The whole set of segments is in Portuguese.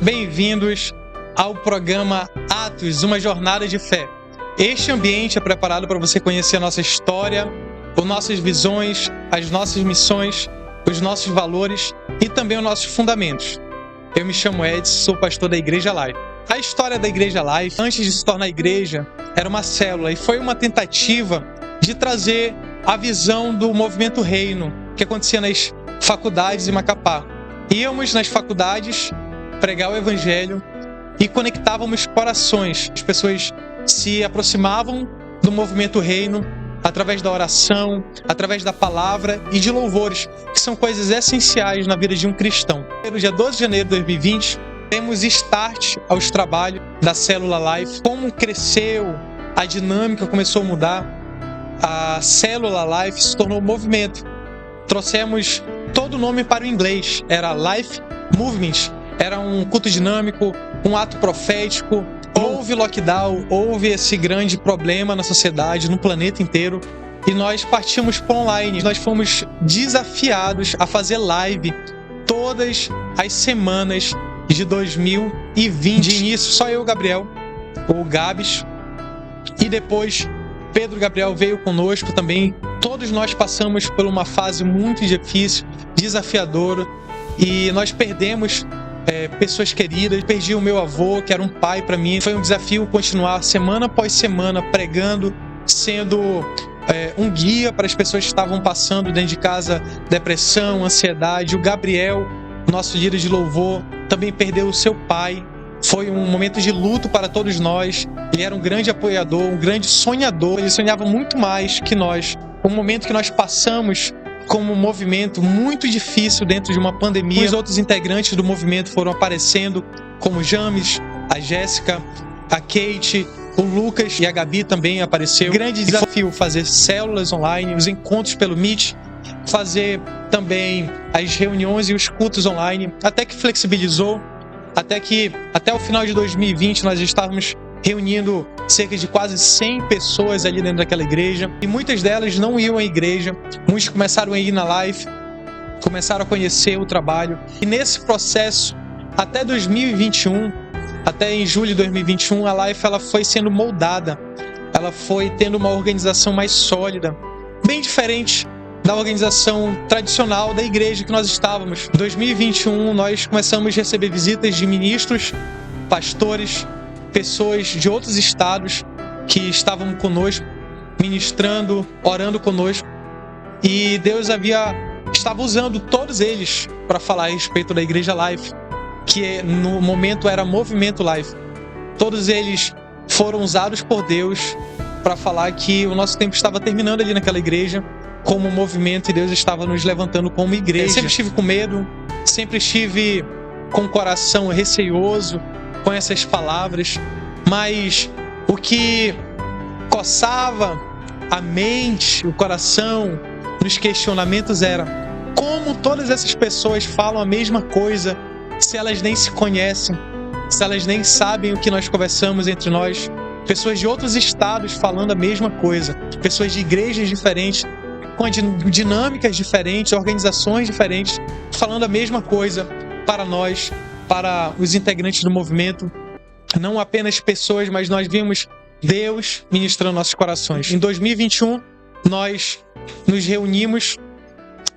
Bem-vindos ao programa Atos, uma jornada de fé. Este ambiente é preparado para você conhecer a nossa história, as nossas visões, as nossas missões, os nossos valores e também os nossos fundamentos. Eu me chamo Edson, sou pastor da Igreja Life. A história da Igreja Life, antes de se tornar igreja, era uma célula e foi uma tentativa de trazer a visão do movimento reino que acontecia nas faculdades em Macapá. Íamos nas faculdades pregar o evangelho e conectávamos corações. As pessoas se aproximavam do movimento reino através da oração, através da palavra e de louvores, que são coisas essenciais na vida de um cristão. No dia 12 de janeiro de 2020, temos start aos trabalhos da Célula Life. Como cresceu, a dinâmica começou a mudar, a Célula Life se tornou um movimento. Trouxemos todo o nome para o inglês, era Life Movement, era um culto dinâmico, um ato profético. Houve lockdown, houve esse grande problema na sociedade, no planeta inteiro, e nós partimos para online. Nós fomos desafiados a fazer live todas as semanas de 2020. De início, só eu, Gabriel, o Gabs, e depois Pedro Gabriel veio conosco também. Todos nós passamos por uma fase muito difícil, desafiadora, e nós perdemos pessoas queridas. Perdi o meu avô, que era um pai para mim. Foi um desafio continuar semana após semana pregando, sendo um guia para as pessoas que estavam passando dentro de casa depressão, ansiedade. O Gabriel, nosso líder de louvor, também perdeu o seu pai. Foi um momento de luto para todos nós. Ele era um grande apoiador, um grande sonhador. Ele sonhava muito mais que nós. Um momento que nós passamos como um movimento muito difícil dentro de uma pandemia. Os outros integrantes do movimento foram aparecendo, como James, a Jéssica, a Kate, o Lucas e a Gabi também apareceu. Grande desafio fazer células online, os encontros pelo Meet, fazer também as reuniões e os cultos online, até que flexibilizou, até o final de 2020 nós estávamos reunindo cerca de quase 100 pessoas ali dentro daquela igreja, e muitas delas não iam à igreja, muitos começaram a ir na live, começaram a conhecer o trabalho, e nesse processo, até 2021, até em julho de 2021, a live ela foi sendo moldada, ela foi tendo uma organização mais sólida, bem diferente da organização tradicional da igreja que nós estávamos. Em 2021, nós começamos a receber visitas de ministros, pastores, pessoas de outros estados que estavam conosco, ministrando, orando conosco, e Deus estava usando todos eles para falar a respeito da Igreja Life, que no momento era Movimento Life. Todos eles foram usados por Deus para falar que o nosso tempo estava terminando ali naquela igreja como movimento, e Deus estava nos levantando como igreja. Eu sempre estive com medo, sempre estive com o coração receioso com essas palavras, mas o que coçava a mente, o coração, nos questionamentos era: como todas essas pessoas falam a mesma coisa se elas nem se conhecem, se elas nem sabem o que nós conversamos entre nós? Pessoas de outros estados falando a mesma coisa, pessoas de igrejas diferentes, com dinâmicas diferentes, organizações diferentes, falando a mesma coisa para nós, para os integrantes do movimento. Não apenas pessoas, mas nós vimos Deus ministrando nossos corações. Em 2021, nós nos reunimos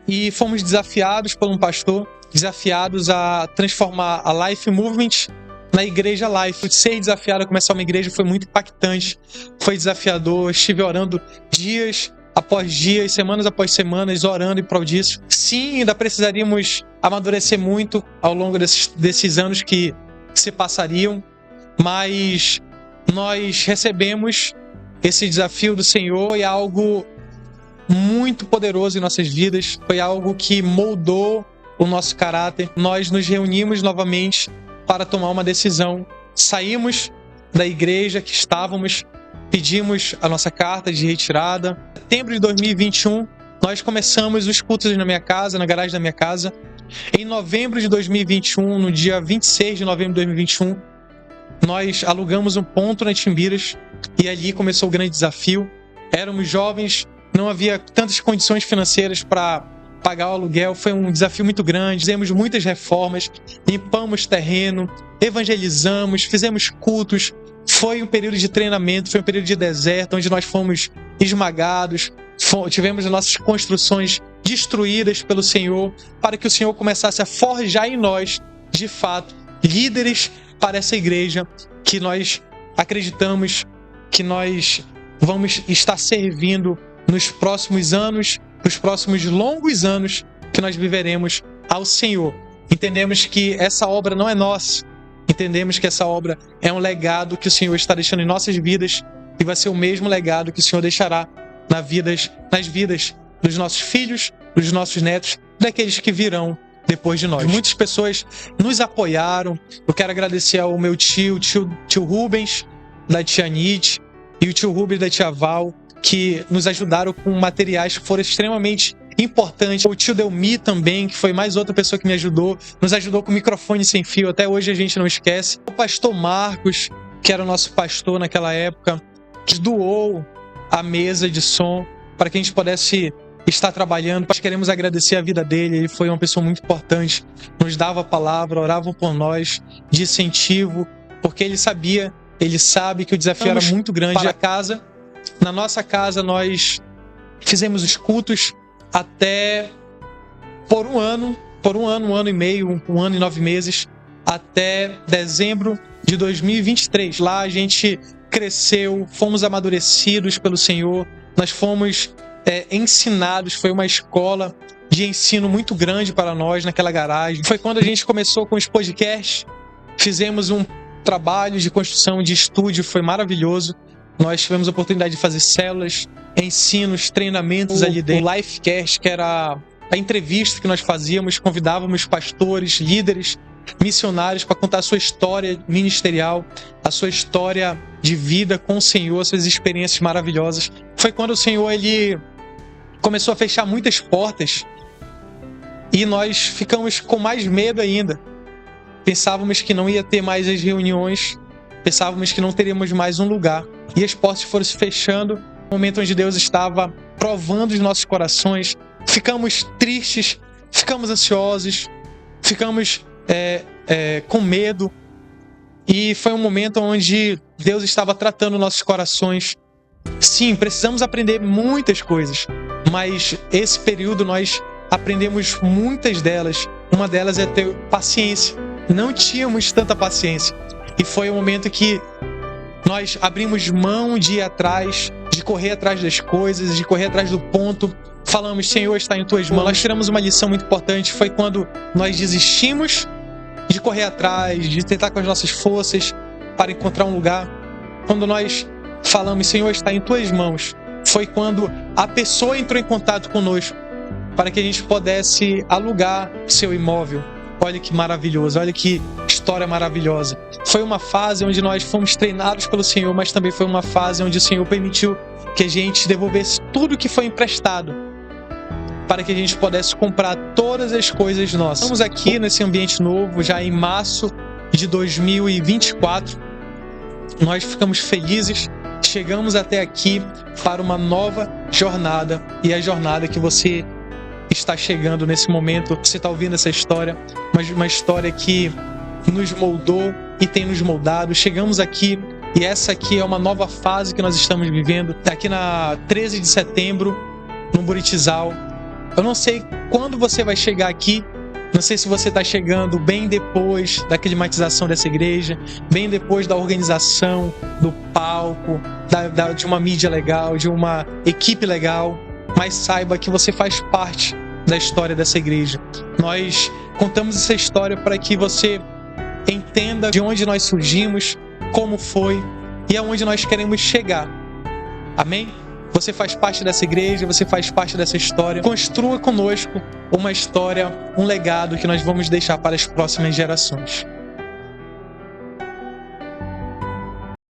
e fomos desafiados por um pastor, desafiados a transformar a Life Movement na Igreja Life. Ser desafiado a começar uma igreja foi muito impactante, foi desafiador. Estive orando dias após dias, semanas após semanas, orando em prol disso. Sim, ainda precisaríamos amadurecer muito ao longo desses anos que se passariam, mas nós recebemos esse desafio do Senhor. Foi algo muito poderoso em nossas vidas, foi algo que moldou o nosso caráter. Nós nos reunimos novamente para tomar uma decisão. Saímos da igreja que estávamos, pedimos a nossa carta de retirada. Em setembro de 2021, nós começamos os cultos na minha casa, na garagem da minha casa. Em novembro de 2021, no dia 26 de novembro de 2021, nós alugamos um ponto na Timbiras, e ali começou o grande desafio. Éramos jovens, não havia tantas condições financeiras para pagar o aluguel. Foi um desafio muito grande. Fizemos muitas reformas, limpamos terreno, evangelizamos, fizemos cultos. Foi um período de treinamento, foi um período de deserto, onde nós fomos esmagados, tivemos as nossas construções destruídas pelo Senhor, para que o Senhor começasse a forjar em nós, de fato, líderes para essa igreja que nós acreditamos que nós vamos estar servindo nos próximos anos, nos próximos longos anos que nós viveremos ao Senhor. Entendemos que essa obra não é nossa, entendemos que essa obra é um legado que o Senhor está deixando em nossas vidas e vai ser o mesmo legado que o Senhor deixará nas vidas dos nossos filhos, dos nossos netos, daqueles que virão depois de nós. Muitas pessoas nos apoiaram. Eu quero agradecer ao meu tio Rubens, da tia Nite, e o tio Rubens da tia Val, que nos ajudaram com materiais que foram extremamente importantes. O tio Delmi também, que foi mais outra pessoa que me ajudou, nos ajudou com microfone sem fio, até hoje a gente não esquece. O pastor Marcos, que era o nosso pastor naquela época, que doou a mesa de som para que a gente pudesse estar trabalhando. Nós queremos agradecer a vida dele, ele foi uma pessoa muito importante, nos dava a palavra, orava por nós, de incentivo, porque ele sabe que o desafio era muito grande. Para casa, na nossa casa nós fizemos os cultos até por um ano e meio, um ano e 9 meses, até dezembro de 2023. Lá a gente cresceu, fomos amadurecidos pelo Senhor, nós fomos ensinados, foi uma escola de ensino muito grande para nós naquela garagem. Foi quando a gente começou com os podcasts, fizemos um trabalho de construção de estúdio, foi maravilhoso. Nós tivemos a oportunidade de fazer células, ensinos, treinamentos ali dentro. O Lifecast, que era a entrevista que nós fazíamos, convidávamos pastores, líderes, missionários para contar a sua história ministerial, a sua história de vida com o Senhor, as suas experiências maravilhosas. Foi quando o Senhor ele começou a fechar muitas portas e nós ficamos com mais medo ainda. Pensávamos que não ia ter mais as reuniões, pensávamos que não teríamos mais um lugar. E as portas foram se fechando, no momento onde Deus estava provando os nossos corações. Ficamos tristes, ficamos ansiosos, ficamos com medo. E foi um momento onde Deus estava tratando nossos corações. Sim, precisamos aprender muitas coisas, mas esse período nós aprendemos muitas delas. Uma delas é ter paciência. Não tínhamos tanta paciência. E foi um momento que nós abrimos mão de ir atrás, de correr atrás das coisas, de correr atrás do ponto. Falamos, Senhor, está em tuas mãos. Nós tiramos uma lição muito importante, foi quando nós desistimos de correr atrás, de tentar com as nossas forças para encontrar um lugar. Quando nós falamos, Senhor, está em tuas mãos, foi quando a pessoa entrou em contato conosco para que a gente pudesse alugar seu imóvel. Olha que maravilhoso, olha que história maravilhosa. Foi uma fase onde nós fomos treinados pelo Senhor, mas também foi uma fase onde o Senhor permitiu que a gente devolvesse tudo que foi emprestado para que a gente pudesse comprar todas as coisas nossas. Estamos aqui nesse ambiente novo, já em março de 2024. Nós ficamos felizes, chegamos até aqui para uma nova jornada, e a jornada que você está chegando nesse momento, você está ouvindo essa história, mas uma história que nos moldou e tem nos moldado. Chegamos aqui e essa aqui é uma nova fase que nós estamos vivendo. Aqui na 13 de setembro, no Buritizal. Eu não sei quando você vai chegar aqui, não sei se você está chegando bem depois da climatização dessa igreja, bem depois da organização, do palco, de uma mídia legal, de uma equipe legal, mas saiba que você faz parte da história dessa igreja. Nós contamos essa história para que você entenda de onde nós surgimos, como foi e aonde nós queremos chegar. Amém? Você faz parte dessa igreja, você faz parte dessa história. Construa conosco uma história, um legado que nós vamos deixar para as próximas gerações.